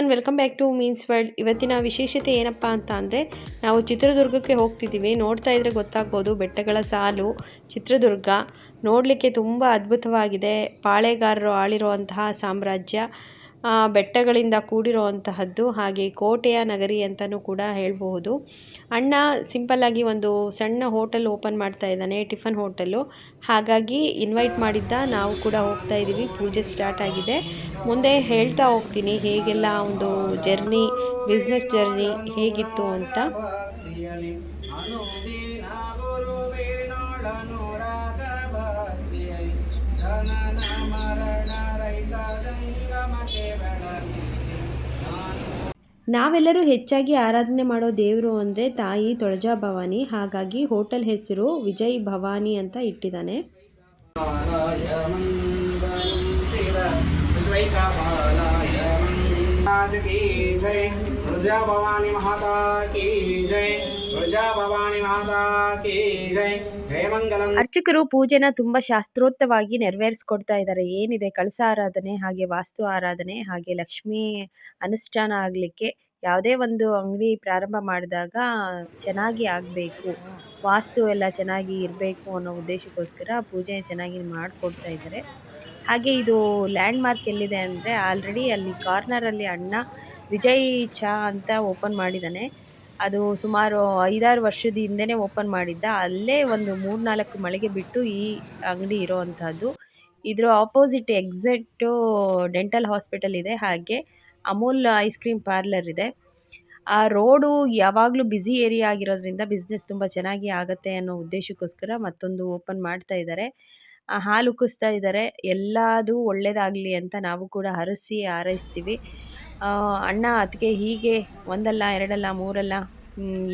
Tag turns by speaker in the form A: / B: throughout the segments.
A: Everyone, welcome back to means world. ಇವತ್ತಿನ ವಿಶೇಷತೆ ಏನಪ್ಪ ಅಂತ ಅಂದರೆ, ನಾವು ಚಿತ್ರದುರ್ಗಕ್ಕೆ ಹೋಗ್ತಿದ್ದೀವಿ. ನೋಡ್ತಾ ಇದ್ರೆ ಗೊತ್ತಾಗ್ಬೋದು, ಬೆಟ್ಟಗಳ ಸಾಲು. ಚಿತ್ರದುರ್ಗ ನೋಡಲಿಕ್ಕೆ ತುಂಬ ಅದ್ಭುತವಾಗಿದೆ. ಪಾಳೆಗಾರರು ಆಳಿರುವಂತಹ ಸಾಮ್ರಾಜ್ಯ, ಬೆಟ್ಟಗಳಿಂದ ಕೂಡಿರುವಂತಹದ್ದು, ಹಾಗೆ ಕೋಟೆಯ ನಗರಿ ಅಂತಲೂ ಕೂಡ ಹೇಳಬಹುದು. ಅಣ್ಣ ಸಿಂಪಲ್ಲಾಗಿ ಒಂದು ಸಣ್ಣ ಹೋಟೆಲ್ ಓಪನ್ ಮಾಡ್ತಾ ಇದ್ದಾನೆ, ಟಿಫನ್ ಹೋಟೆಲ್ಲು. ಹಾಗಾಗಿ ಇನ್ವೈಟ್ ಮಾಡಿದ್ದ, ನಾವು ಕೂಡ ಹೋಗ್ತಾ ಇದ್ದೀವಿ. ಪೂಜೆ ಸ್ಟಾರ್ಟ್ ಆಗಿದೆ. ಮುಂದೆ ಹೇಳ್ತಾ ಹೋಗ್ತೀನಿ ಹೇಗೆಲ್ಲ ಒಂದು ಜರ್ನಿ, ಬಿಸ್ನೆಸ್ ಜರ್ನಿ ಹೇಗಿತ್ತು ಅಂತ. ನಾವೆಲ್ಲರೂ ಹೆಚ್ಚಾಗಿ ಆರಾಧನೆ ಮಾಡೋ ದೇವರು ಅಂದರೆ ತಾಯಿ ತುಳಜಾ ಭವಾನಿ. ಹಾಗಾಗಿ ಹೋಟೆಲ್ ಹೆಸರು ವಿಜಯ್ ಭವಾನಿ ಅಂತ ಇಟ್ಟಿದ್ದಾನೆ. ಅರ್ಚಕರು ಪೂಜೆನ ತುಂಬಾ ಶಾಸ್ತ್ರೋಕ್ತವಾಗಿ ನೆರವೇರಿಸ್ಕೊಡ್ತಾ ಇದ್ದಾರೆ. ಏನಿದೆ ಕಳಸ ಆರಾಧನೆ, ಹಾಗೆ ವಾಸ್ತು ಆರಾಧನೆ, ಹಾಗೆ ಲಕ್ಷ್ಮೀ ಅನುಷ್ಠಾನ ಆಗಲಿಕ್ಕೆ ಯಾವುದೇ ಒಂದು ಅಂಗಡಿ ಪ್ರಾರಂಭ ಮಾಡಿದಾಗ ಚೆನ್ನಾಗಿ ಆಗಬೇಕು, ವಾಸ್ತು ಎಲ್ಲ ಚೆನ್ನಾಗಿ ಇರಬೇಕು ಅನ್ನೋ ಉದ್ದೇಶಕ್ಕೋಸ್ಕರ ಪೂಜೆ ಚೆನ್ನಾಗಿ ಮಾಡಿಕೊಡ್ತಾ ಇದ್ದಾರೆ. ಹಾಗೆ ಇದು ಲ್ಯಾಂಡ್ ಮಾರ್ಕ್ ಎಲ್ಲಿದೆ ಅಂದರೆ, ಆಲ್ರೆಡಿ ಅಲ್ಲಿ ಕಾರ್ನರಲ್ಲಿ ಅಣ್ಣ ವಿಜಯ್ ಚಾ ಅಂತ ಓಪನ್ ಮಾಡಿದ್ದಾನೆ. ಅದು ಸುಮಾರು 5-6 ವರ್ಷದ ಹಿಂದೆನೇ ಓಪನ್ ಮಾಡಿದ್ದ. ಅಲ್ಲೇ ಒಂದು 3-4 ಮಳಿಗೆ ಬಿಟ್ಟು ಈ ಅಂಗಡಿ ಇರೋವಂಥದ್ದು. ಇದರ ಆಪೋಸಿಟ್ ಎಕ್ಸಿಟ್ಟು ಡೆಂಟಲ್ ಹಾಸ್ಪಿಟಲ್ ಇದೆ, ಹಾಗೆ ಅಮೂಲ್ ಐಸ್ ಕ್ರೀಮ್ ಪಾರ್ಲರ್ ಇದೆ. ಆ ರೋಡು ಯಾವಾಗಲೂ ಬ್ಯುಸಿ ಏರಿಯಾ ಆಗಿರೋದ್ರಿಂದ ಬಿಸ್ನೆಸ್ ತುಂಬ ಚೆನ್ನಾಗಿ ಆಗುತ್ತೆ ಅನ್ನೋ ಉದ್ದೇಶಕ್ಕೋಸ್ಕರ ಮತ್ತೊಂದು ಓಪನ್ ಮಾಡ್ತಾ ಇದ್ದಾರೆ. ಹಾಲು ಉಕ್ಕಿಸ್ತಾ ಇದ್ದಾರೆ. ಎಲ್ಲದೂ ಒಳ್ಳೆಯದಾಗಲಿ ಅಂತ ನಾವು ಕೂಡ ಹರಸಿ ಹಾರೈಸ್ತೀವಿ. ಅಣ್ಣ ಅದಕ್ಕೆ ಹೀಗೆ ಒಂದಲ್ಲ ಎರಡಲ್ಲ ಮೂರಲ್ಲ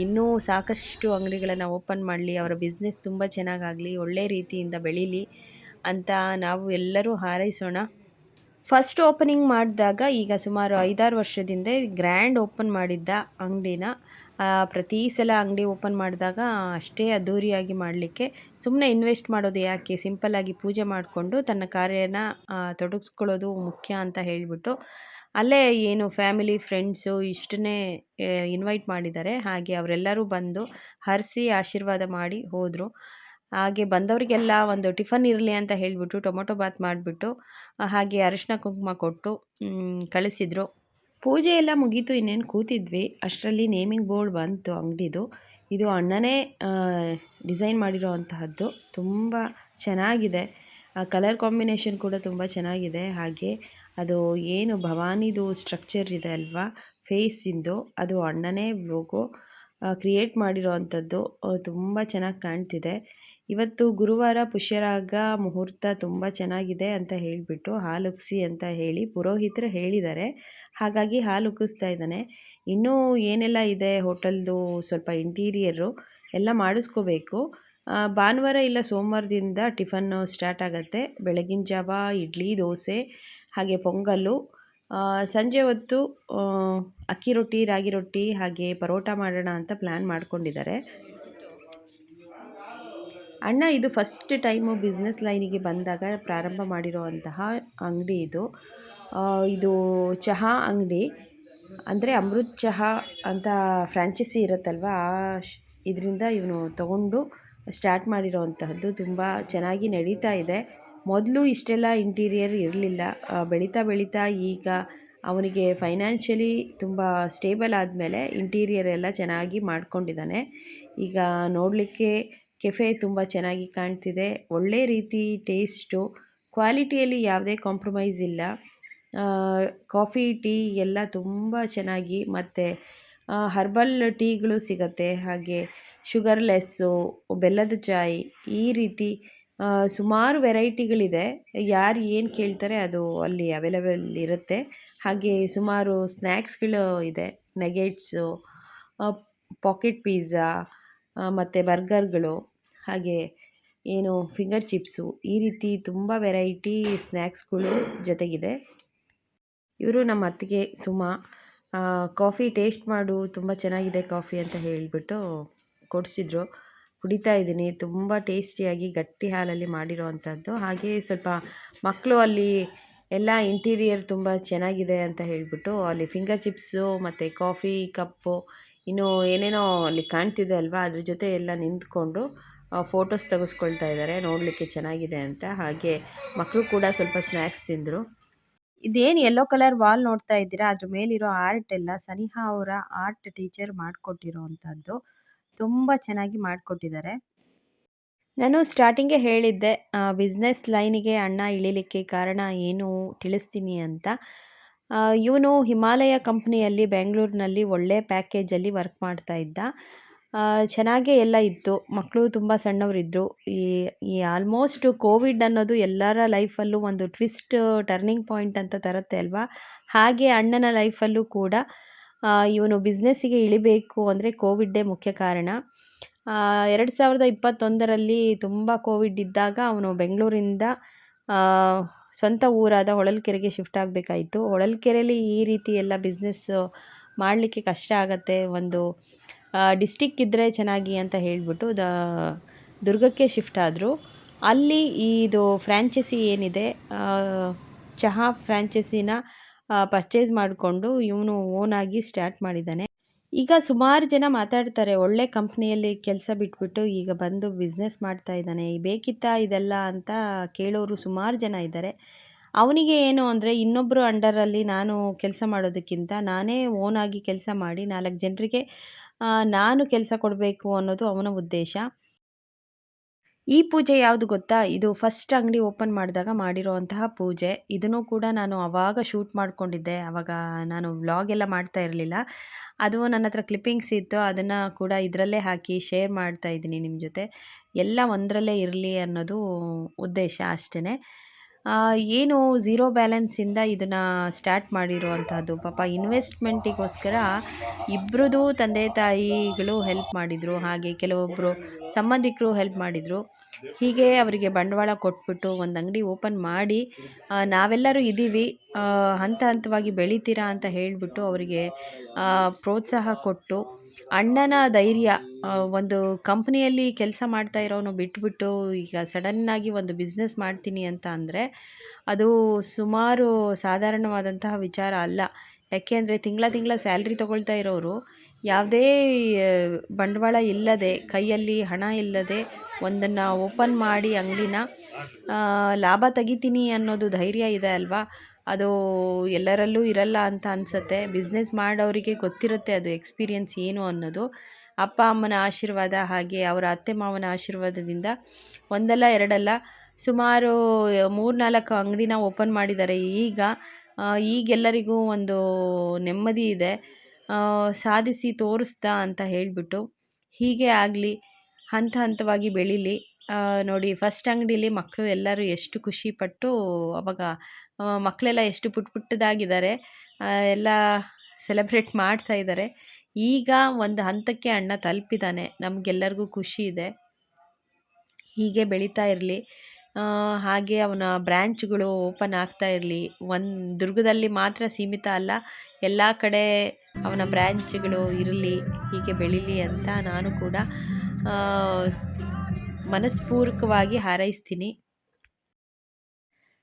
A: ಇನ್ನೂ ಸಾಕಷ್ಟು ಅಂಗಡಿಗಳನ್ನು ಓಪನ್ ಮಾಡಲಿ, ಅವರ ಬಿಸ್ನೆಸ್ ತುಂಬ ಚೆನ್ನಾಗಾಗಲಿ, ಒಳ್ಳೆ ರೀತಿಯಿಂದ ಬೆಳೀಲಿ ಅಂತ ನಾವು ಎಲ್ಲರೂ ಹಾರೈಸೋಣ. ಫಸ್ಟ್ ಓಪನಿಂಗ್ ಮಾಡಿದಾಗ, ಈಗ ಸುಮಾರು 5-6 ವರ್ಷದಿಂದ ಗ್ರ್ಯಾಂಡ್ ಓಪನ್ ಮಾಡಿದ್ದ ಅಂಗಡಿನ ಪ್ರತಿ ಸಲ ಅಂಗಡಿ ಓಪನ್ ಮಾಡಿದಾಗ ಅಷ್ಟೇ ಅದ್ಧೂರಿಯಾಗಿ ಮಾಡಲಿಕ್ಕೆ, ಸುಮ್ಮನೆ ಇನ್ವೆಸ್ಟ್ ಮಾಡೋದು ಯಾಕೆ, ಸಿಂಪಲ್ಲಾಗಿ ಪೂಜೆ ಮಾಡಿಕೊಂಡು ತನ್ನ ಕಾರ್ಯನ ತೊಡಗಿಸ್ಕೊಳ್ಳೋದು ಮುಖ್ಯ ಅಂತ ಹೇಳಿಬಿಟ್ಟು ಅಲ್ಲೇ ಏನು ಫ್ಯಾಮಿಲಿ ಫ್ರೆಂಡ್ಸು ಇಷ್ಟನ್ನೇ ಇನ್ವೈಟ್ ಮಾಡಿದ್ದಾರೆ. ಹಾಗೆ ಅವರೆಲ್ಲರೂ ಬಂದು ಹರಿಸಿ ಆಶೀರ್ವಾದ ಮಾಡಿ ಹೋದರು. ಹಾಗೆ ಬಂದವರಿಗೆಲ್ಲ ಒಂದು ಟಿಫನ್ ಇರಲಿ ಅಂತ ಹೇಳಿಬಿಟ್ಟು ಟೊಮೊಟೊ ಬಾತ್ ಮಾಡಿಬಿಟ್ಟು, ಹಾಗೆ ಅರಿಶಿನ ಕುಂಕುಮ ಕೊಟ್ಟು ಕಳಿಸಿದರು. ಪೂಜೆ ಎಲ್ಲ ಮುಗೀತು, ಇನ್ನೇನು ಕೂತಿದ್ವಿ. ಅಷ್ಟರಲ್ಲಿ ನೇಮಿಂಗ್ ಬೋರ್ಡ್ ಬಂತು ಅಂಗಡಿದು. ಇದು ಅಣ್ಣನೇ ಡಿಸೈನ್ ಮಾಡಿರೋ ಅಂತಹದ್ದು, ತುಂಬ ಚೆನ್ನಾಗಿದೆ. ಕಲರ್ ಕಾಂಬಿನೇಷನ್ ಕೂಡ ತುಂಬ ಚೆನ್ನಾಗಿದೆ. ಹಾಗೆ ಅದು ಏನು ಭವಾನಿದು ಸ್ಟ್ರಕ್ಚರ್ ಇದೆ ಅಲ್ವಾ, ಫೇಸಿಂದು, ಅದು ಅಣ್ಣನೇ ಲೋಗೋ ಕ್ರಿಯೇಟ್ ಮಾಡಿರೋ ಅಂಥದ್ದು. ತುಂಬ ಚೆನ್ನಾಗಿ ಕಾಣ್ತಿದೆ. ಇವತ್ತು ಗುರುವಾರ, ಪುಷ್ಯರಾಗ ಮುಹೂರ್ತ ತುಂಬ ಚೆನ್ನಾಗಿದೆ ಅಂತ ಹೇಳಿಬಿಟ್ಟು ಹಾಲು ಉಕ್ಕಿಸಿ ಅಂತ ಹೇಳಿ ಪುರೋಹಿತರು ಹೇಳಿದ್ದಾರೆ. ಹಾಗಾಗಿ ಹಾಲು ಉಕ್ಕಿಸ್ತಾ ಇದ್ದಾನೆ. ಇನ್ನೂ ಏನೆಲ್ಲ ಇದೆ ಹೋಟೆಲ್ದು ಸ್ವಲ್ಪ ಇಂಟೀರಿಯರು ಎಲ್ಲ ಮಾಡಿಸ್ಕೋಬೇಕು. ಭಾನುವಾರ ಇಲ್ಲ ಸೋಮವಾರದಿಂದ ಟಿಫನ್ನು ಸ್ಟಾರ್ಟ್ ಆಗುತ್ತೆ. ಬೆಳಗಿನ ಜಾವ ಇಡ್ಲಿ, ದೋಸೆ, ಹಾಗೆ ಪೊಂಗಲ್ಲು. ಸಂಜೆ ಹೊತ್ತು ಅಕ್ಕಿ ರೊಟ್ಟಿ, ರಾಗಿ ರೊಟ್ಟಿ, ಹಾಗೆ ಪರೋಟ ಮಾಡೋಣ ಅಂತ ಪ್ಲ್ಯಾನ್ ಮಾಡ್ಕೊಂಡಿದ್ದಾರೆ. ಅಣ್ಣ ಇದು ಫಸ್ಟ್ ಟೈಮು ಬಿಸ್ನೆಸ್ ಲೈನಿಗೆ ಬಂದಾಗ ಪ್ರಾರಂಭ ಮಾಡಿರೋವಂತಹ ಅಂಗಡಿ ಇದು. ಇದು ಚಹಾ ಅಂಗಡಿ, ಅಂದರೆ ಅಮೃತ್ ಚಹಾ ಅಂತ ಫ್ರ್ಯಾಂಚೈಸಿ ಇರುತ್ತಲ್ವ, ಇದರಿಂದ ಇವನು ತಗೊಂಡು ಸ್ಟಾರ್ಟ್ ಮಾಡಿರೋವಂತಹದ್ದು. ತುಂಬ ಚೆನ್ನಾಗಿ ನಡೀತಾ ಇದೆ. ಮೊದಲು ಇಷ್ಟೆಲ್ಲ ಇಂಟೀರಿಯರ್ ಇರಲಿಲ್ಲ. ಬೆಳೀತಾ ಬೆಳೀತಾ ಈಗ ಅವನಿಗೆ ಫೈನಾನ್ಷಿಯಲಿ ತುಂಬ ಸ್ಟೇಬಲ್ ಆದಮೇಲೆ ಇಂಟೀರಿಯರ್ ಎಲ್ಲ ಚೆನ್ನಾಗಿ ಮಾಡ್ಕೊಂಡಿದ್ದಾನೆ. ಈಗ ನೋಡಲಿಕ್ಕೆ ಕೆಫೆ ತುಂಬ ಚೆನ್ನಾಗಿ ಕಾಣ್ತಿದೆ. ಒಳ್ಳೆ ರೀತಿ ಟೇಸ್ಟು, ಕ್ವಾಲಿಟಿಯಲ್ಲಿ ಯಾವುದೇ ಕಾಂಪ್ರಮೈಸ್ ಇಲ್ಲ. ಕಾಫಿ, ಟೀ ಎಲ್ಲ ತುಂಬ ಚೆನ್ನಾಗಿ, ಮತ್ತು ಹರ್ಬಲ್ ಟೀಗಳು ಸಿಗುತ್ತೆ, ಹಾಗೆ ಶುಗರ್ಲೆಸ್ಸು, ಬೆಲ್ಲದ ಚಾಯ್, ಈ ರೀತಿ ಸುಮಾರು ವೆರೈಟಿಗಳಿದೆ. ಯಾರು ಏನು ಕೇಳ್ತಾರೆ ಅದು ಅಲ್ಲಿ ಅವೈಲೇಬಲ್ ಇರುತ್ತೆ. ಹಾಗೆ ಸುಮಾರು ಸ್ನ್ಯಾಕ್ಸ್ಗಳು ಇದೆ, ನಗೆಟ್ಸು, ಪಾಕೆಟ್ ಪಿಜ್ಜಾ, ಮತ್ತು ಬರ್ಗರ್ಗಳು, ಹಾಗೆ ಏನು ಫಿಂಗರ್ ಚಿಪ್ಸು, ಈ ರೀತಿ ತುಂಬ ವೆರೈಟಿ ಸ್ನ್ಯಾಕ್ಸ್ಗಳು ಜೊತೆಗಿದೆ. ಇವರು ನಮ್ಮ ಅತ್ತಿಗೆ ಸುಮಾ. ಕಾಫಿ ಟೇಸ್ಟ್ ಮಾಡು, ತುಂಬ ಚೆನ್ನಾಗಿದೆ ಕಾಫಿ ಅಂತ ಹೇಳಿಬಿಟ್ಟು ಕೊಡಿಸಿದ್ರು. ಕುಡಿತಾ ಇದ್ದೀನಿ. ತುಂಬ ಟೇಸ್ಟಿಯಾಗಿ ಗಟ್ಟಿ ಹಾಲಲ್ಲಿ ಮಾಡಿರೋ ಅಂಥದ್ದು. ಹಾಗೆ ಸ್ವಲ್ಪ ಮಕ್ಕಳು ಅಲ್ಲಿ ಎಲ್ಲ ಇಂಟೀರಿಯರ್ ತುಂಬ ಚೆನ್ನಾಗಿದೆ ಅಂತ ಹೇಳಿಬಿಟ್ಟು ಅಲ್ಲಿ ಫಿಂಗರ್ ಚಿಪ್ಸು ಮತ್ತು ಕಾಫಿ ಕಪ್ಪು ಇನ್ನು ಏನೇನೋ ಅಲ್ಲಿ ಕಾಣ್ತಿದೆ ಅಲ್ವಾ, ಅದ್ರ ಜೊತೆ ಎಲ್ಲ ನಿಂತ್ಕೊಂಡು ಫೋಟೋಸ್ ತೆಗೆಸ್ಕೊಳ್ತಾ ಇದ್ದಾರೆ, ನೋಡಲಿಕ್ಕೆ ಚೆನ್ನಾಗಿದೆ ಅಂತ. ಹಾಗೆ ಮಕ್ಕಳು ಕೂಡ ಸ್ವಲ್ಪ ಸ್ನ್ಯಾಕ್ಸ್ ತಿಂದರು. ಇದೇನು ಯೆಲ್ಲೋ ಕಲರ್ ವಾಲ್ ನೋಡ್ತಾ ಇದ್ದೀರಾ, ಅದ್ರ ಮೇಲಿರೋ ಆರ್ಟ್ ಎಲ್ಲ ಸನಿಹಾ ಅವರ ಆರ್ಟ್ ಟೀಚರ್ ಮಾಡಿಕೊಟ್ಟಿರೋವಂಥದ್ದು. ತುಂಬ ಚೆನ್ನಾಗಿ ಮಾಡಿಕೊಟ್ಟಿದ್ದಾರೆ. ನಾನು ಸ್ಟಾರ್ಟಿಂಗೇ ಹೇಳಿದ್ದೆ ಬಿಸ್ನೆಸ್ ಲೈನಿಗೆ ಅಣ್ಣ ಇಳಿಲಿಕ್ಕೆ ಕಾರಣ ಏನು ತಿಳಿಸ್ತೀನಿ ಅಂತ. ಇವನು ಹಿಮಾಲಯ ಕಂಪ್ನಿಯಲ್ಲಿ ಬೆಂಗಳೂರಿನಲ್ಲಿ ಒಳ್ಳೆ ಪ್ಯಾಕೇಜಲ್ಲಿ ವರ್ಕ್ ಮಾಡ್ತಾ ಇದ್ದ. ಚೆನ್ನಾಗೇ ಎಲ್ಲ ಇತ್ತು. ಮಕ್ಕಳು ತುಂಬ ಸಣ್ಣವರಿದ್ದರು. ಈ ಈ ಆಲ್ಮೋಸ್ಟ್ ಕೋವಿಡ್ ಅನ್ನೋದು ಎಲ್ಲರ ಲೈಫಲ್ಲೂ ಒಂದು ಟ್ವಿಸ್ಟ್, ಟರ್ನಿಂಗ್ ಪಾಯಿಂಟ್ ಅಂತ ತರುತ್ತೆ ಅಲ್ವಾ. ಹಾಗೆ ಅಣ್ಣನ ಲೈಫಲ್ಲೂ ಕೂಡ ಇವನು ಬಿಸ್ನೆಸ್ಸಿಗೆ ಇಳಿಬೇಕು ಅಂದರೆ ಕೋವಿಡ್ಡೇ ಮುಖ್ಯ ಕಾರಣ. 2021ರಲ್ಲಿ ತುಂಬ ಕೋವಿಡ್ ಇದ್ದಾಗ ಅವನು ಬೆಂಗಳೂರಿಂದ ಸ್ವಂತ ಊರಾದ ಹೊಳಲ್ಕೆರೆಗೆ ಶಿಫ್ಟ್ ಆಗಬೇಕಾಯಿತು. ಹೊಳಲ್ಕೆರೆಯಲ್ಲಿ ಈ ರೀತಿ ಎಲ್ಲ ಬಿಸ್ನೆಸ್ಸು ಮಾಡಲಿಕ್ಕೆ ಕಷ್ಟ ಆಗುತ್ತೆ, ಒಂದು ಡಿಸ್ಟಿಕ್ ಇದ್ದರೆ ಚೆನ್ನಾಗಿ ಅಂತ ಹೇಳಿಬಿಟ್ಟು ದುರ್ಗಕ್ಕೆ ಶಿಫ್ಟ್ ಆದರು. ಅಲ್ಲಿ ಇದು ಫ್ರ್ಯಾಂಚೈಸಿ ಏನಿದೆ, ಚಹಾ ಫ್ರ್ಯಾಂಚೈಸಿನ ಪರ್ಚೇಸ್ ಮಾಡಿಕೊಂಡು ಇವನು ಓನಾಗಿ ಸ್ಟಾರ್ಟ್ ಮಾಡಿದ್ದಾನೆ. ಈಗ ಸುಮಾರು ಜನ ಮಾತಾಡ್ತಾರೆ, ಒಳ್ಳೆ ಕಂಪ್ನಿಯಲ್ಲಿ ಕೆಲಸ ಬಿಟ್ಬಿಟ್ಟು ಈಗ ಬಂದು ಬಿಸ್ನೆಸ್ ಮಾಡ್ತಾ ಇದ್ದಾನೆ, ಬೇಕಿತ್ತಾ ಇದೆಲ್ಲ ಅಂತ ಕೇಳೋರು ಸುಮಾರು ಜನ ಇದ್ದಾರೆ. ಅವನಿಗೆ ಏನು ಅಂದರೆ, ಇನ್ನೊಬ್ಬರು ಅಂಡರಲ್ಲಿ ನಾನು ಕೆಲಸ ಮಾಡೋದಕ್ಕಿಂತ ನಾನೇ ಓನಾಗಿ ಕೆಲಸ ಮಾಡಿ 4 ಜನರಿಗೆ ನಾನು ಕೆಲಸ ಕೊಡಬೇಕು ಅನ್ನೋದು ಅವನ ಉದ್ದೇಶ. ಈ ಪೂಜೆ ಯಾವುದು ಗೊತ್ತಾ? ಇದು ಫಸ್ಟ್ ಅಂಗಡಿ ಓಪನ್ ಮಾಡಿದಾಗ ಮಾಡಿರೋವಂತಹ ಪೂಜೆ. ಇದನ್ನು ಕೂಡ ನಾನು ಆವಾಗ ಶೂಟ್ ಮಾಡ್ಕೊಂಡಿದ್ದೆ. ಆವಾಗ ನಾನು ವ್ಲಾಗ್ ಎಲ್ಲ ಮಾಡ್ತಾ ಇರಲಿಲ್ಲ. ಅದು ನನ್ನ ಹತ್ರ ಕ್ಲಿಪ್ಪಿಂಗ್ಸ್ ಇತ್ತು, ಅದನ್ನು ಕೂಡ ಇದರಲ್ಲೇ ಹಾಕಿ ಶೇರ್ ಮಾಡ್ತಾ ಇದ್ದೀನಿ ನಿಮ್ಮ ಜೊತೆ. ಎಲ್ಲ ಒಂದರಲ್ಲೇ ಇರಲಿ ಅನ್ನೋದು ಉದ್ದೇಶ ಅಷ್ಟೇ. ಏನು ಝೀರೋ ಬ್ಯಾಲೆನ್ಸಿಂದ ಇದನ್ನು ಸ್ಟಾರ್ಟ್ ಮಾಡಿರುವಂಥದ್ದು. ಪಾಪ ಇನ್ವೆಸ್ಟ್ಮೆಂಟಿಗೋಸ್ಕರ ಇಬ್ಬರದು ತಂದೆ ತಾಯಿಗಳು ಹೆಲ್ಪ್ ಮಾಡಿದರು, ಹಾಗೆ ಕೆಲವೊಬ್ಬರು ಸಂಬಂಧಿಕರು ಹೆಲ್ಪ್ ಮಾಡಿದರು. ಹೀಗೆ ಅವರಿಗೆ ಬಂಡವಾಳ ಕೊಟ್ಬಿಟ್ಟು ಒಂದು ಅಂಗಡಿ ಓಪನ್ ಮಾಡಿ, ನಾವೆಲ್ಲರೂ ಇದ್ದೀವಿ, ಹಂತ ಹಂತವಾಗಿ ಬೆಳಿತೀರಾ ಅಂತ ಹೇಳಿಬಿಟ್ಟು ಅವರಿಗೆ ಪ್ರೋತ್ಸಾಹ ಕೊಟ್ಟು, ಅಣ್ಣನ ಧೈರ್ಯ, ಒಂದು ಕಂಪ್ನಿಯಲ್ಲಿ ಕೆಲಸ ಮಾಡ್ತಾ ಇರೋನು ಬಿಟ್ಬಿಟ್ಟು ಈಗ ಸಡನ್ನಾಗಿ ಒಂದು ಬಿಸ್ನೆಸ್ ಮಾಡ್ತೀನಿ ಅಂತ ಅಂದರೆ ಅದು ಸುಮಾರು ಸಾಧಾರಣವಾದಂತಹ ವಿಚಾರ ಅಲ್ಲ. ಯಾಕೆಂದರೆ ತಿಂಗಳ ಸ್ಯಾಲ್ರಿ ತೊಗೊಳ್ತಾ ಇರೋರು ಯಾವುದೇ ಬಂಡವಾಳ ಇಲ್ಲದೆ, ಕೈಯಲ್ಲಿ ಹಣ ಇಲ್ಲದೆ ಒಂದನ್ನು ಓಪನ್ ಮಾಡಿ ಅಂಗಡಿನ ಲಾಭ ತೆಗಿತೀನಿ ಅನ್ನೋದು ಧೈರ್ಯ ಇದೆ ಅಲ್ವಾ, ಅದು ಎಲ್ಲರಲ್ಲೂ ಇರಲ್ಲ ಅಂತ ಅನಿಸುತ್ತೆ. ಬಿಸ್ನೆಸ್ ಮಾಡೋರಿಗೆ ಗೊತ್ತಿರುತ್ತೆ ಅದು ಎಕ್ಸ್ಪೀರಿಯನ್ಸ್ ಏನು ಅನ್ನೋದು. ಅಪ್ಪ ಅಮ್ಮನ ಆಶೀರ್ವಾದ ಹಾಗೆ ಅವರ ಅತ್ತೆ ಮಾವನ ಆಶೀರ್ವಾದದಿಂದ ಒಂದಲ್ಲ ಎರಡಲ್ಲ ಸುಮಾರು 3-4 ಅಂಗಡಿನ ಓಪನ್ ಮಾಡಿದ್ದಾರೆ. ಈಗೆಲ್ಲರಿಗೂ ಒಂದು ನೆಮ್ಮದಿ ಇದೆ, ಸಾಧಿಸಿ ತೋರಿಸ್ದ ಅಂತ ಹೇಳಿಬಿಟ್ಟು. ಹೀಗೆ ಆಗಲಿ, ಹಂತ ಹಂತವಾಗಿ ಬೆಳೀಲಿ. ನೋಡಿ, ಫಸ್ಟ್ ಅಂಗಡಿಲಿ ಮಕ್ಕಳು ಎಲ್ಲರೂ ಎಷ್ಟು ಖುಷಿಪಟ್ಟು, ಅವಾಗ ಮಕ್ಕಳೆಲ್ಲ ಎಷ್ಟು ಪುಟ್ಟದಾಗಿದ್ದಾರೆ, ಎಲ್ಲ ಸೆಲೆಬ್ರೇಟ್ ಮಾಡ್ತಾ ಇದ್ದಾರೆ. ಈಗ ಒಂದು ಹಂತಕ್ಕೆ ಅಣ್ಣ ತಲುಪಿದ್ದಾನೆ, ನಮಗೆಲ್ಲರಿಗೂ ಖುಷಿ ಇದೆ. ಹೀಗೆ ಬೆಳೀತಾ ಇರಲಿ. ಹಾಗೆ ಅವನ ಬ್ರ್ಯಾಂಚ್ಗಳು ಓಪನ್ ಆಗ್ತಾ ಇರಲಿ. ದುರ್ಗದಲ್ಲಿ ಮಾತ್ರ ಸೀಮಿತ ಅಲ್ಲ, ಎಲ್ಲ ಕಡೆ ಅವನ ಬ್ರ್ಯಾಂಚ್ಗಳು ಇರಲಿ, ಹೀಗೆ ಬೆಳೀಲಿ ಅಂತ ನಾನು ಕೂಡ ಮನಸ್ಪೂರ್ವಕವಾಗಿ ಹಾರೈಸ್ತೀನಿ.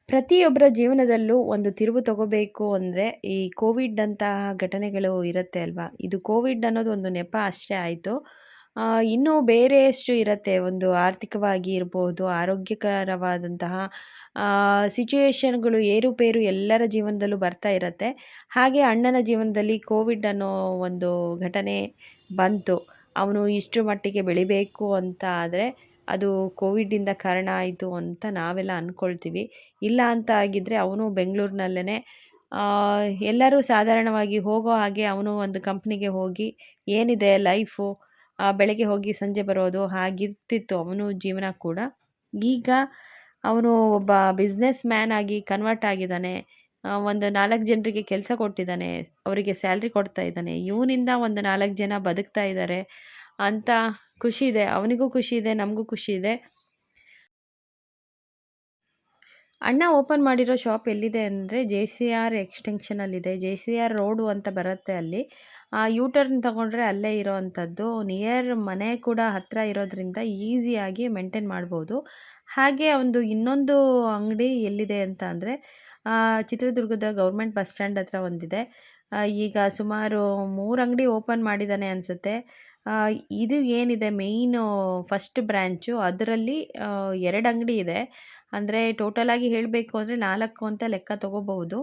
A: ಪ್ರತಿಯೊಬ್ಬರ ಜೀವನದಲ್ಲೂ ಒಂದು ತಿರುವು ತಗೋಬೇಕು ಅಂದರೆ ಈ ಕೋವಿಡ್ ಅಂತಹ ಘಟನೆಗಳು ಇರುತ್ತೆ ಅಲ್ವಾ. ಇದು ಕೋವಿಡ್ ಅನ್ನೋದು ಒಂದು ನೆಪ ಅಷ್ಟೇ ಆಯಿತು. ಇನ್ನೂ ಬೇರೆ ಎಷ್ಟು ಇರುತ್ತೆ, ಒಂದು ಆರ್ಥಿಕವಾಗಿ ಇರ್ಬೋದು, ಆರೋಗ್ಯಕರವಾದಂತಹ ಸಿಚುಯೇಷನ್ಗಳು ಏರುಪೇರು ಎಲ್ಲರ ಜೀವನದಲ್ಲೂ ಬರ್ತಾ ಇರುತ್ತೆ. ಹಾಗೆ ಅಣ್ಣನ ಜೀವನದಲ್ಲಿ ಕೋವಿಡ್ ಅನ್ನೋ ಒಂದು ಘಟನೆ ಬಂತು. ಅವನು ಇಷ್ಟರ ಮಟ್ಟಿಗೆ ಬೆಳಿಬೇಕು ಅಂತ ಆದರೆ ಅದು ಕೋವಿಡ್ಡಿಂದ ಕಾರಣ ಆಯಿತು ಅಂತ ನಾವೆಲ್ಲ ಅಂದ್ಕೊಳ್ತೀವಿ. ಇಲ್ಲ ಅಂತ ಆಗಿದ್ದರೆ ಅವನು ಬೆಂಗಳೂರಿನಲ್ಲೇ ಎಲ್ಲರೂ ಸಾಧಾರಣವಾಗಿ ಹೋಗೋ ಹಾಗೆ ಅವನು ಒಂದು ಕಂಪ್ನಿಗೆ ಹೋಗಿ ಏನಿದೆ ಲೈಫು, ಬೆಳಗ್ಗೆ ಹೋಗಿ ಸಂಜೆ ಬರೋದು, ಹಾಗಿರ್ತಿತ್ತು ಅವನು ಜೀವನ ಕೂಡ. ಈಗ ಅವನು ಒಬ್ಬ ಬಿಸ್ನೆಸ್ ಮ್ಯಾನ್ ಆಗಿ ಕನ್ವರ್ಟ್ ಆಗಿದ್ದಾನೆ. ಒಂದು 4 ಜನರಿಗೆ ಕೆಲಸ ಕೊಟ್ಟಿದ್ದಾನೆ, ಅವರಿಗೆ ಸ್ಯಾಲ್ರಿ ಕೊಡ್ತಾ ಇದ್ದಾನೆ. ಇವನಿಂದ ಒಂದು 4 ಜನ ಬದುಕ್ತಾ ಇದ್ದಾರೆ ಅಂತ ಖುಷಿ ಇದೆ. ಅವನಿಗೂ ಖುಷಿ ಇದೆ, ನಮಗೂ ಖುಷಿ ಇದೆ. ಅಣ್ಣ ಓಪನ್ ಮಾಡಿರೋ ಶಾಪ್ ಎಲ್ಲಿದೆ ಅಂದರೆ JCR ಎಕ್ಸ್ಟೆನ್ಷನಲ್ಲಿದೆ. JCR ರೋಡು ಅಂತ ಬರುತ್ತೆ ಅಲ್ಲಿ. ಯೂ ಟರ್ನ್ ತೊಗೊಂಡ್ರೆ ಅಲ್ಲೇ ಇರೋ ಅಂಥದ್ದು. ನಿಯರ್ ಮನೆ ಕೂಡ ಹತ್ತಿರ ಇರೋದ್ರಿಂದ ಈಸಿಯಾಗಿ ಮೇಂಟೈನ್ ಮಾಡ್ಬೋದು. ಹಾಗೆ ಒಂದು ಇನ್ನೊಂದು ಅಂಗಡಿ ಎಲ್ಲಿದೆ ಅಂತ ಅಂದರೆ ಚಿತ್ರದುರ್ಗದ ಗೌರ್ಮೆಂಟ್ ಬಸ್ ಸ್ಟ್ಯಾಂಡ್ ಹತ್ರ ಒಂದಿದೆ. ಈಗ ಸುಮಾರು 3 ಅಂಗಡಿ ಓಪನ್ ಮಾಡಿದ್ದಾನೆ ಅನಿಸುತ್ತೆ. ಇದು ಏನಿದೆ ಮೇಯ್ನು ಫಸ್ಟ್ ಬ್ರ್ಯಾಂಚು ಅದರಲ್ಲಿ 2 ಅಂಗಡಿ ಇದೆ. ಅಂದರೆ ಟೋಟಲಾಗಿ ಹೇಳಬೇಕು ಅಂದರೆ 4 ಅಂತ ಲೆಕ್ಕ ತೊಗೋಬಹುದು.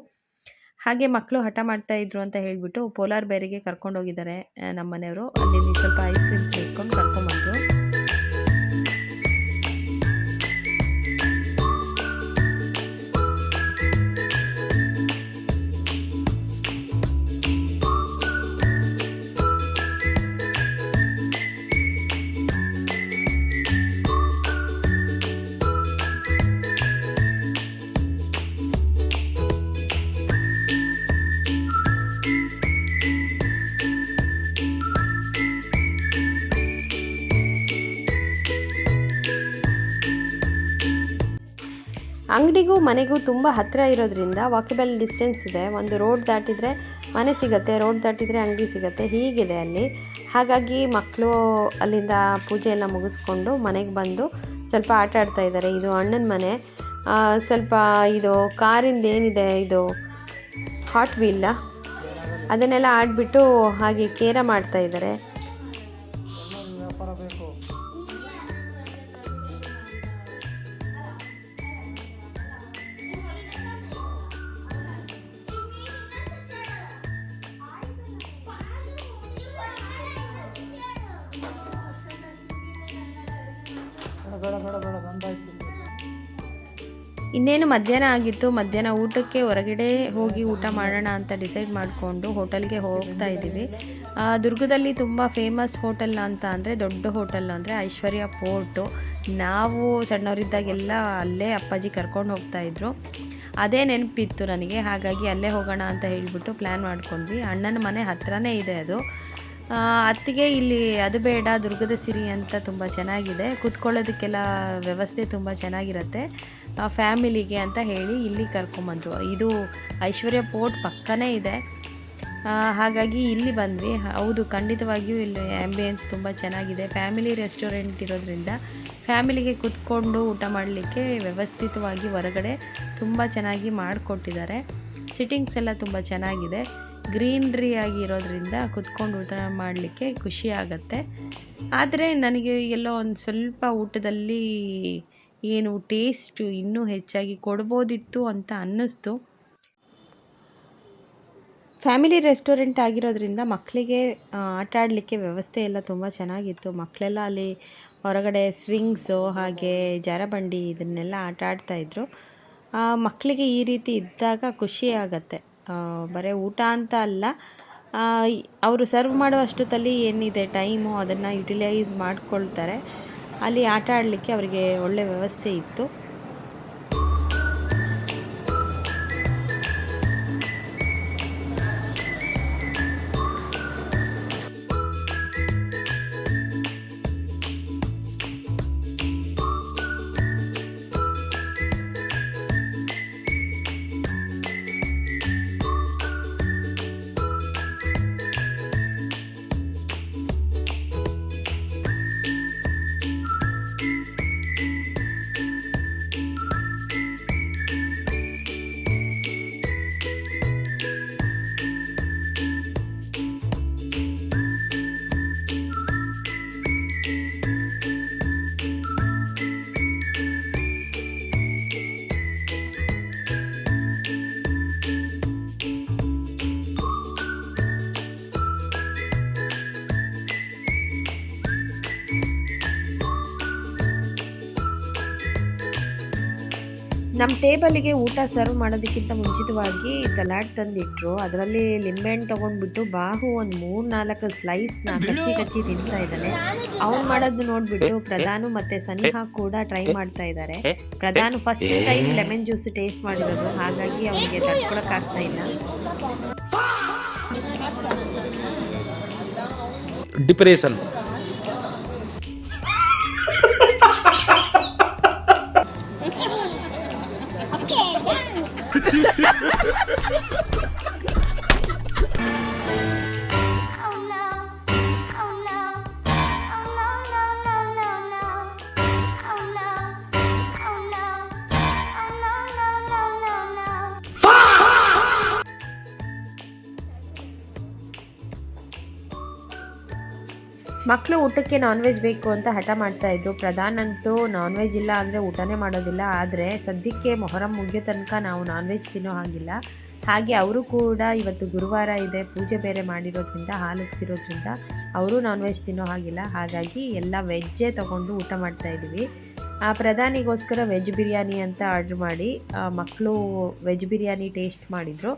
A: ಹಾಗೆ ಮಕ್ಕಳು ಹಠ ಮಾಡ್ತಾ ಇದ್ರು ಅಂತ ಹೇಳಿಬಿಟ್ಟು ಪೋಲಾರ್ ಬೇರಿಗೆ ಕರ್ಕೊಂಡೋಗಿದ್ದಾರೆ ನಮ್ಮ ಮನೆಯವರು. ಅಲ್ಲಿ ಸ್ವಲ್ಪ ಐಸ್ ಕ್ರೀಮ್ ತೆಗೆದುಕೊಂಡು ಕರ್ಕೊಂಬಂದರು. ಅಂಗಡಿಗೂ ಮನೆಗೂ ತುಂಬ ಹತ್ತಿರ ಇರೋದ್ರಿಂದ ವಾಕಬಲ್ ಡಿಸ್ಟೆನ್ಸ್ ಇದೆ. ಒಂದು ರೋಡ್ ದಾಟಿದರೆ ಮನೆ ಸಿಗುತ್ತೆ, ರೋಡ್ ದಾಟಿದರೆ ಅಂಗಡಿ ಸಿಗುತ್ತೆ, ಹೀಗಿದೆ ಅಲ್ಲಿ. ಹಾಗಾಗಿ ಮಕ್ಕಳು ಅಲ್ಲಿಂದ ಪೂಜೆ ಎಲ್ಲ ಮುಗಿಸ್ಕೊಂಡು ಮನೆಗೆ ಬಂದು ಸ್ವಲ್ಪ ಆಟ ಆಡ್ತಾ ಇದ್ದಾರೆ. ಇದು ಅಣ್ಣನ ಮನೆ. ಸ್ವಲ್ಪ ಇದು ಕಾರಿಂದ ಏನಿದೆ ಇದು ಹಾಟ್ ವೀಲ ಅದನ್ನೆಲ್ಲ ಆಡಿಬಿಟ್ಟು ಹಾಗೆ ಕೇರ ಮಾಡ್ತಾ ಇದ್ದಾರೆ. ಇನ್ನೇನು ಮಧ್ಯಾಹ್ನ ಆಗಿತ್ತು. ಮಧ್ಯಾಹ್ನ ಊಟಕ್ಕೆ ಹೊರಗಡೆ ಹೋಗಿ ಊಟ ಮಾಡೋಣ ಅಂತ ಡಿಸೈಡ್ ಮಾಡಿಕೊಂಡು ಹೋಟೆಲ್ಗೆ ಹೋಗ್ತಾ ಇದ್ದೀವಿ. ದುರ್ಗದಲ್ಲಿ ತುಂಬ ಫೇಮಸ್ ಹೋಟೆಲ್ ಅಂತ ಅಂದರೆ ದೊಡ್ಡ ಹೋಟೆಲ್ ಅಂದರೆ ಐಶ್ವರ್ಯ ಪೋರ್ಟು. ನಾವು ಸಣ್ಣವರಿದ್ದಾಗೆಲ್ಲ ಅಲ್ಲೇ ಅಪ್ಪಾಜಿ ಕರ್ಕೊಂಡು ಹೋಗ್ತಾಯಿದ್ರು. ಅದೇ ನೆನಪಿತ್ತು ನನಗೆ. ಹಾಗಾಗಿ ಅಲ್ಲೇ ಹೋಗೋಣ ಅಂತ ಹೇಳಿಬಿಟ್ಟು ಪ್ಲ್ಯಾನ್ ಮಾಡ್ಕೊಂಡ್ವಿ. ಅಣ್ಣನ ಮನೆ ಹತ್ರನೇ ಇದೆ ಅದು. ಅತ್ತಿಗೆ ಇಲ್ಲಿ ಅದು ಬೇಡ ದುರ್ಗದ ಸಿರಿ ಅಂತ ತುಂಬ ಚೆನ್ನಾಗಿದೆ, ಕೂತ್ಕೊಳ್ಳೋದಕ್ಕೆಲ್ಲ ವ್ಯವಸ್ಥೆ ತುಂಬ ಚೆನ್ನಾಗಿರುತ್ತೆ, ಫ್ಯಾಮಿಲಿಗೆ ಅಂತ ಹೇಳಿ ಇಲ್ಲಿ ಕರ್ಕೊಂಬಂದರು. ಇದು ಐಶ್ವರ್ಯ ಪೋರ್ಟ್ ಪಕ್ಕನೇ ಇದೆ. ಹಾಗಾಗಿ ಇಲ್ಲಿ ಬಂದ್ವಿ. ಹೌದು, ಖಂಡಿತವಾಗಿಯೂ ಇಲ್ಲಿ ಆ್ಯಂಬಿಯನ್ಸ್ ತುಂಬ ಚೆನ್ನಾಗಿದೆ. ಫ್ಯಾಮಿಲಿ ರೆಸ್ಟೋರೆಂಟ್ ಇರೋದ್ರಿಂದ ಫ್ಯಾಮಿಲಿಗೆ ಕೂತ್ಕೊಂಡು ಊಟ ಮಾಡಲಿಕ್ಕೆ ವ್ಯವಸ್ಥಿತವಾಗಿ ಹೊರಗಡೆ ತುಂಬ ಚೆನ್ನಾಗಿ ಮಾಡಿಕೊಟ್ಟಿದ್ದಾರೆ. ಸಿಟ್ಟಿಂಗ್ಸ್ ಎಲ್ಲ ತುಂಬ ಚೆನ್ನಾಗಿದೆ. ಗ್ರೀನ್ರಿ ಆಗಿರೋದ್ರಿಂದ ಕುತ್ಕೊಂಡು ಊಟ ಮಾಡಲಿಕ್ಕೆ ಖುಷಿ ಆಗುತ್ತೆ. ಆದರೆ ನನಗೆ ಎಲ್ಲೋ ಒಂದು ಸ್ವಲ್ಪ ಊಟದಲ್ಲಿ ಏನು ಟೇಸ್ಟು ಇನ್ನೂ ಹೆಚ್ಚಾಗಿ ಕೊಡ್ಬೋದಿತ್ತು ಅಂತ ಅನ್ನಿಸ್ತು. ಫ್ಯಾಮಿಲಿ ರೆಸ್ಟೋರೆಂಟ್ ಆಗಿರೋದ್ರಿಂದ ಮಕ್ಕಳಿಗೆ ಆಟ ಆಡಲಿಕ್ಕೆ ವ್ಯವಸ್ಥೆ ಎಲ್ಲ ತುಂಬ ಚೆನ್ನಾಗಿತ್ತು. ಮಕ್ಕಳೆಲ್ಲ ಅಲ್ಲಿ ಹೊರಗಡೆ ಸ್ವಿಂಗ್ಸು ಹಾಗೆ ಜಾರಬಂಡಿ ಇದನ್ನೆಲ್ಲ ಆಟ ಆಡ್ತಾಯಿದ್ರು. ಮಕ್ಕಳಿಗೆ ಈ ರೀತಿ ಇದ್ದಾಗ ಖುಷಿ ಆಗುತ್ತೆ. ಬರೀ ಊಟ ಅಂತ ಅಲ್ಲ, ಅವರು ಸರ್ವ್ ಮಾಡೋ ಅಷ್ಟೊತ್ತಲ್ಲಿ ಏನಿದೆ ಟೈಮು ಅದನ್ನು ಯುಟಿಲೈಸ್ ಮಾಡ್ಕೊಳ್ತಾರೆ. ಅಲ್ಲಿ ಆಟ ಆಡಲಿಕ್ಕೆ ಅವರಿಗೆ ಒಳ್ಳೆ ವ್ಯವಸ್ಥೆ ಇತ್ತು. ನಮ್ಮ ಟೇಬಲಿಗೆ ಊಟ ಸರ್ವ್ ಮಾಡೋದಕ್ಕಿಂತ ಮುಂಚಿತವಾಗಿ ಸಲಾಡ್ ತಂದಿಟ್ರು. ಅದರಲ್ಲಿ ಲಿಂಬೆಹಣ್ಣು ತೊಗೊಂಡ್ಬಿಟ್ಟು ಬಾಹು ಒಂದು 3-4 ಸ್ಲೈಸ್ನ ಕಚ್ಚಿ ತಿಂತಾ ಇದ್ದಾನೆ. ಅವ್ನು ಮಾಡೋದು ನೋಡಿಬಿಟ್ಟು ಪ್ರಧಾನು ಮತ್ತು ಸನಿಹಾ ಕೂಡ ಟ್ರೈ ಮಾಡ್ತಾ ಇದ್ದಾರೆ. ಪ್ರಧಾನು first time lemon juice taste ಮಾಡಿರೋದು, ಹಾಗಾಗಿ ಅವನಿಗೆ ತಡ್ಕೊಳಕ್ಕಾಗ್ತಾ ಇಲ್ಲ.
B: ಡಿಪ್ರೆಷನ್
A: ಮಕ್ಕಳು ಊಟಕ್ಕೆ ನಾನ್ ವೆಜ್ ಬೇಕು ಅಂತ ಹಠ ಮಾಡ್ತಾಯಿದ್ರು. ಪ್ರಧಾನ್ ಅಂತೂ ನಾನ್ ವೆಜ್ ಇಲ್ಲ ಅಂದರೆ ಊಟನೇ ಮಾಡೋದಿಲ್ಲ. ಆದರೆ ಸದ್ಯಕ್ಕೆ ಮೊಹರಂ ಮುಗಿಯೋ ತನಕ ನಾವು ನಾನ್ ವೆಜ್ ತಿನ್ನೋ ಹಾಗಿಲ್ಲ. ಹಾಗೆ ಅವರು ಕೂಡ ಇವತ್ತು ಗುರುವಾರ ಇದೆ, ಪೂಜೆ ಬೇರೆ ಮಾಡಿರೋದ್ರಿಂದ, ಹಾಲು ಉಗ್ಸಿರೋದ್ರಿಂದ ಅವರು ನಾನ್ ವೆಜ್ ತಿನ್ನೋ ಹಾಗಿಲ್ಲ. ಹಾಗಾಗಿ ಎಲ್ಲ ವೆಜ್ಜೇ ತೊಗೊಂಡು ಊಟ ಮಾಡ್ತಾಯಿದ್ದೀವಿ. ಪ್ರಧಾನಿಗೋಸ್ಕರ ವೆಜ್ ಬಿರಿಯಾನಿ ಅಂತ ಆರ್ಡ್ರ್ ಮಾಡಿ ಮಕ್ಕಳು ವೆಜ್ ಬಿರಿಯಾನಿ ಟೇಸ್ಟ್ ಮಾಡಿದರು.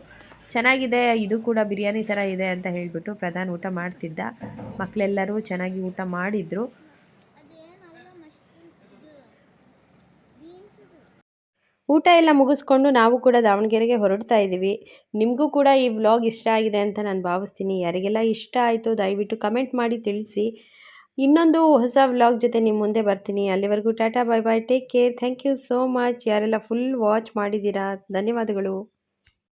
A: ಚೆನ್ನಾಗಿದೆ, ಇದು ಕೂಡ ಬಿರಿಯಾನಿ ಥರ ಇದೆ ಅಂತ ಹೇಳಿಬಿಟ್ಟು ಪ್ರಧಾನ್ ಊಟ ಮಾಡ್ತಿದ್ದ. ಮಕ್ಕಳೆಲ್ಲರೂ ಚೆನ್ನಾಗಿ ಊಟ ಮಾಡಿದರು. ಊಟ ಎಲ್ಲ ಮುಗಿಸ್ಕೊಂಡು ನಾವು ಕೂಡ ದಾವಣಗೆರೆಗೆ ಹೊರಡ್ತಾ ಇದ್ದೀವಿ. ನಿಮಗೂ ಕೂಡ ಈ ವ್ಲಾಗ್ ಇಷ್ಟ ಆಗಿದೆ ಅಂತ ನಾನು ಭಾವಿಸ್ತೀನಿ. ಯಾರಿಗೆಲ್ಲ ಇಷ್ಟ ಆಯಿತು ದಯವಿಟ್ಟು ಕಮೆಂಟ್ ಮಾಡಿ ತಿಳಿಸಿ. ಇನ್ನೊಂದು ಹೊಸ ವ್ಲಾಗ್ ಜೊತೆ ನಿಮ್ಮ ಮುಂದೆ ಬರ್ತೀನಿ. ಅಲ್ಲಿವರೆಗೂ ಟಾಟಾ, bye bye, take care, thank you so much. ಯಾರೆಲ್ಲ ಫುಲ್ ವಾಚ್ ಮಾಡಿದ್ದೀರಾ ಧನ್ಯವಾದಗಳು.